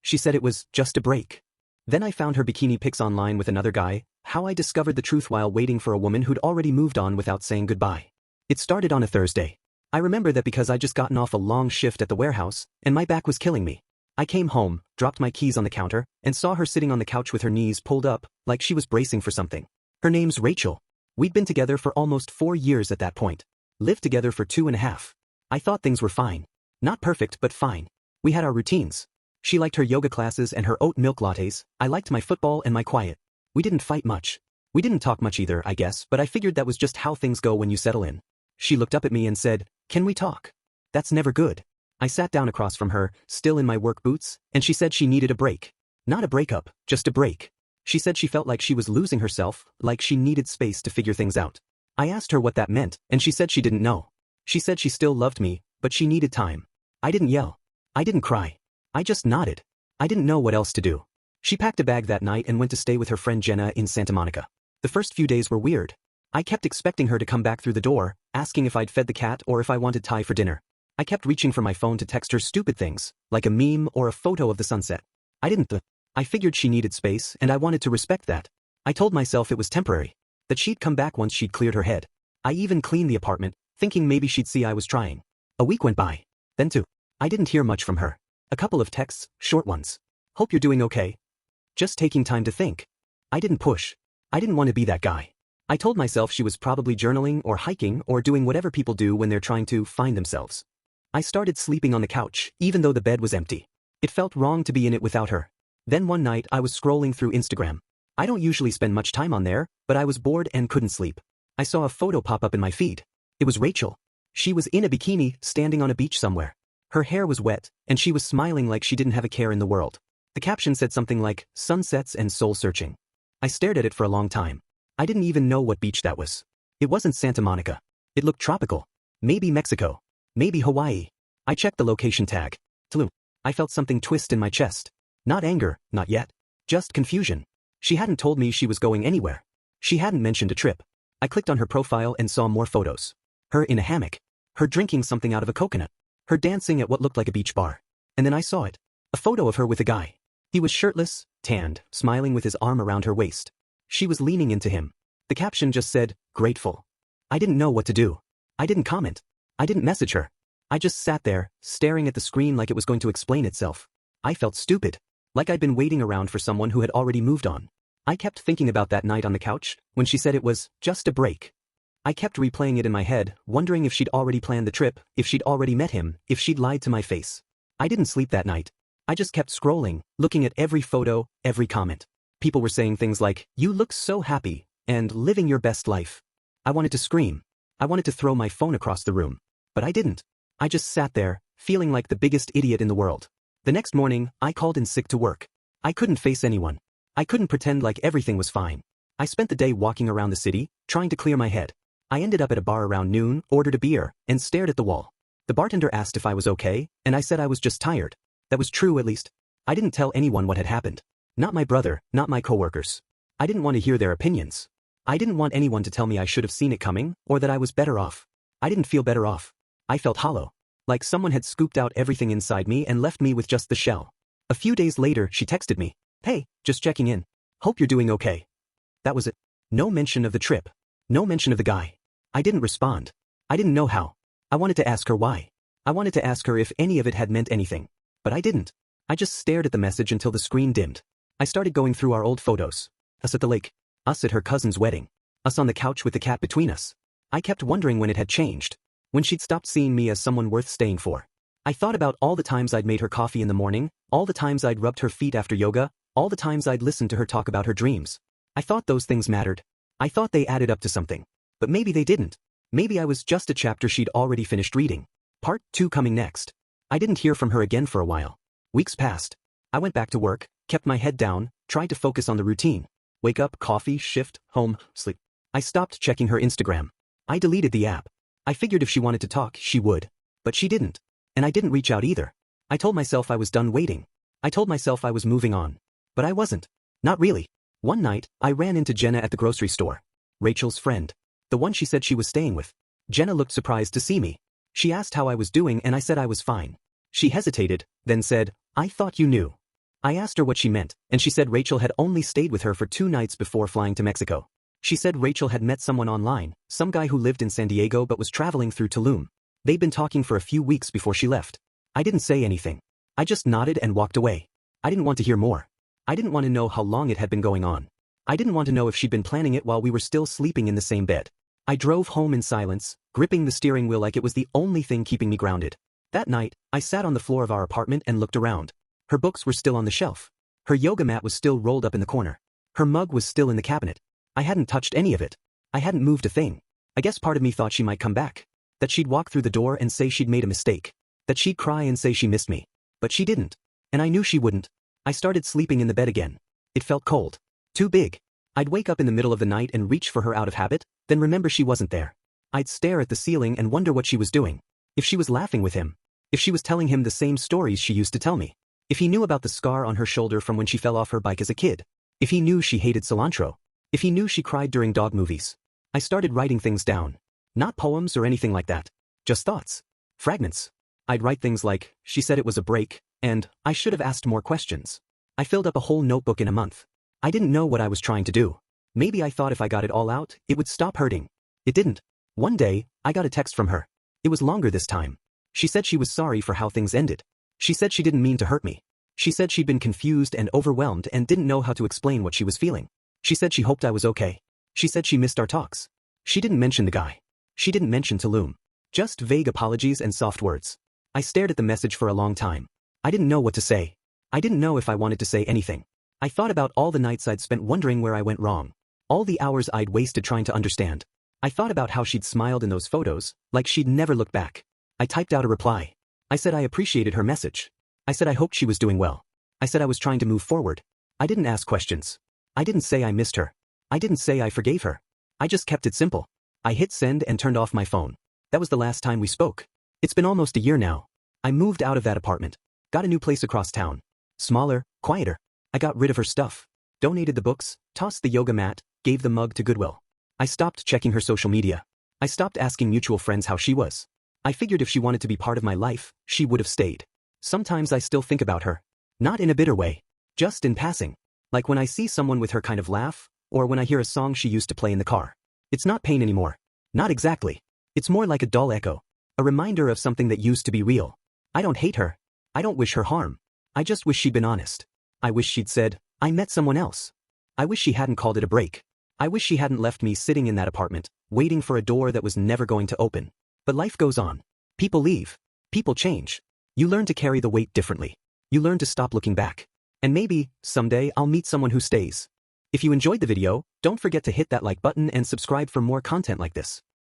She said it was just a break. Then I found her bikini pics online with another guy, how I discovered the truth while waiting for a woman who'd already moved on without saying goodbye. It started on a Thursday. I remember that because I'd just gotten off a long shift at the warehouse, and my back was killing me. I came home, dropped my keys on the counter, and saw her sitting on the couch with her knees pulled up, like she was bracing for something. Her name's Rachel. We'd been together for almost 4 years at that point. Lived together for 2.5. I thought things were fine. Not perfect, but fine. We had our routines. She liked her yoga classes and her oat milk lattes, I liked my football and my quiet. We didn't fight much. We didn't talk much either, I guess, but I figured that was just how things go when you settle in. She looked up at me and said, "Can we talk?" That's never good. I sat down across from her, still in my work boots, and she said she needed a break. Not a breakup, just a break. She said she felt like she was losing herself, like she needed space to figure things out. I asked her what that meant, and she said she didn't know. She said she still loved me, but she needed time. I didn't yell. I didn't cry. I just nodded. I didn't know what else to do. She packed a bag that night and went to stay with her friend Jenna in Santa Monica. The first few days were weird. I kept expecting her to come back through the door, asking if I'd fed the cat or if I wanted Thai for dinner. I kept reaching for my phone to text her stupid things, like a meme or a photo of the sunset. I didn't. I figured she needed space and I wanted to respect that. I told myself it was temporary, that she'd come back once she'd cleared her head. I even cleaned the apartment, thinking maybe she'd see I was trying. A week went by. Then 2. I didn't hear much from her. A couple of texts, short ones. Hope you're doing okay. Just taking time to think. I didn't push. I didn't want to be that guy. I told myself she was probably journaling or hiking or doing whatever people do when they're trying to find themselves. I started sleeping on the couch, even though the bed was empty. It felt wrong to be in it without her. Then one night I was scrolling through Instagram. I don't usually spend much time on there, but I was bored and couldn't sleep. I saw a photo pop up in my feed. It was Rachel. She was in a bikini, standing on a beach somewhere. Her hair was wet, and she was smiling like she didn't have a care in the world. The caption said something like, "Sunsets and soul searching." I stared at it for a long time. I didn't even know what beach that was. It wasn't Santa Monica. It looked tropical. Maybe Mexico. Maybe Hawaii. I checked the location tag. Tulum. I felt something twist in my chest. Not anger, not yet. Just confusion. She hadn't told me she was going anywhere. She hadn't mentioned a trip. I clicked on her profile and saw more photos. Her in a hammock. Her drinking something out of a coconut. Her dancing at what looked like a beach bar. And then I saw it. A photo of her with a guy. He was shirtless, tanned, smiling with his arm around her waist. She was leaning into him. The caption just said, "Grateful." I didn't know what to do. I didn't comment. I didn't message her. I just sat there, staring at the screen like it was going to explain itself. I felt stupid. Like I'd been waiting around for someone who had already moved on. I kept thinking about that night on the couch, when she said it was just a break. I kept replaying it in my head, wondering if she'd already planned the trip, if she'd already met him, if she'd lied to my face. I didn't sleep that night. I just kept scrolling, looking at every photo, every comment. People were saying things like, "You look so happy," and "living your best life." I wanted to scream. I wanted to throw my phone across the room. But I didn't. I just sat there, feeling like the biggest idiot in the world. The next morning, I called in sick to work. I couldn't face anyone. I couldn't pretend like everything was fine. I spent the day walking around the city, trying to clear my head. I ended up at a bar around noon, ordered a beer, and stared at the wall. The bartender asked if I was okay, and I said I was just tired. That was true at least. I didn't tell anyone what had happened. Not my brother, not my coworkers. I didn't want to hear their opinions. I didn't want anyone to tell me I should have seen it coming, or that I was better off. I didn't feel better off. I felt hollow. Like someone had scooped out everything inside me and left me with just the shell. A few days later, she texted me, "Hey, just checking in. Hope you're doing okay." That was it. No mention of the trip. No mention of the guy. I didn't respond. I didn't know how. I wanted to ask her why. I wanted to ask her if any of it had meant anything. But I didn't. I just stared at the message until the screen dimmed. I started going through our old photos. Us at the lake. Us at her cousin's wedding. Us on the couch with the cat between us. I kept wondering when it had changed. When she'd stopped seeing me as someone worth staying for. I thought about all the times I'd made her coffee in the morning, all the times I'd rubbed her feet after yoga, all the times I'd listened to her talk about her dreams. I thought those things mattered. I thought they added up to something. But maybe they didn't. Maybe I was just a chapter she'd already finished reading. Part 2 coming next. I didn't hear from her again for a while. Weeks passed. I went back to work, kept my head down, tried to focus on the routine. Wake up, coffee, shift, home, sleep. I stopped checking her Instagram. I deleted the app. I figured if she wanted to talk, she would. But she didn't. And I didn't reach out either. I told myself I was done waiting. I told myself I was moving on. But I wasn't. Not really. One night, I ran into Jenna at the grocery store. Rachel's friend. The one she said she was staying with. Jenna looked surprised to see me. She asked how I was doing and I said I was fine. She hesitated, then said, "I thought you knew." I asked her what she meant, and she said Rachel had only stayed with her for 2 nights before flying to Mexico. She said Rachel had met someone online, some guy who lived in San Diego but was traveling through Tulum. They'd been talking for a few weeks before she left. I didn't say anything. I just nodded and walked away. I didn't want to hear more. I didn't want to know how long it had been going on. I didn't want to know if she'd been planning it while we were still sleeping in the same bed. I drove home in silence, gripping the steering wheel like it was the only thing keeping me grounded. That night, I sat on the floor of our apartment and looked around. Her books were still on the shelf. Her yoga mat was still rolled up in the corner. Her mug was still in the cabinet. I hadn't touched any of it. I hadn't moved a thing. I guess part of me thought she might come back. That she'd walk through the door and say she'd made a mistake. That she'd cry and say she missed me. But she didn't. And I knew she wouldn't. I started sleeping in the bed again. It felt cold. Too big. I'd wake up in the middle of the night and reach for her out of habit, then remember she wasn't there. I'd stare at the ceiling and wonder what she was doing. If she was laughing with him. If she was telling him the same stories she used to tell me. If he knew about the scar on her shoulder from when she fell off her bike as a kid. If he knew she hated cilantro. If he knew she cried during dog movies. I started writing things down. Not poems or anything like that. Just thoughts. Fragments. I'd write things like, she said it was a break, and, I should have asked more questions. I filled up a whole notebook in a month. I didn't know what I was trying to do. Maybe I thought if I got it all out, it would stop hurting. It didn't. One day, I got a text from her. It was longer this time. She said she was sorry for how things ended. She said she didn't mean to hurt me. She said she'd been confused and overwhelmed and didn't know how to explain what she was feeling. She said she hoped I was okay. She said she missed our talks. She didn't mention the guy. She didn't mention Tulum. Just vague apologies and soft words. I stared at the message for a long time. I didn't know what to say. I didn't know if I wanted to say anything. I thought about all the nights I'd spent wondering where I went wrong. All the hours I'd wasted trying to understand. I thought about how she'd smiled in those photos, like she'd never looked back. I typed out a reply. I said I appreciated her message. I said I hoped she was doing well. I said I was trying to move forward. I didn't ask questions. I didn't say I missed her. I didn't say I forgave her. I just kept it simple. I hit send and turned off my phone. That was the last time we spoke. It's been almost a year now. I moved out of that apartment. Got a new place across town. Smaller, quieter. I got rid of her stuff. Donated the books, tossed the yoga mat, gave the mug to Goodwill. I stopped checking her social media. I stopped asking mutual friends how she was. I figured if she wanted to be part of my life, she would have stayed. Sometimes I still think about her. Not in a bitter way. Just in passing. Like when I see someone with her kind of laugh, or when I hear a song she used to play in the car. It's not pain anymore. Not exactly. It's more like a dull echo. A reminder of something that used to be real. I don't hate her. I don't wish her harm. I just wish she'd been honest. I wish she'd said, I met someone else. I wish she hadn't called it a break. I wish she hadn't left me sitting in that apartment, waiting for a door that was never going to open. But life goes on. People leave. People change. You learn to carry the weight differently. You learn to stop looking back. And maybe, someday I'll meet someone who stays. If you enjoyed the video, don't forget to hit that like button and subscribe for more content like this.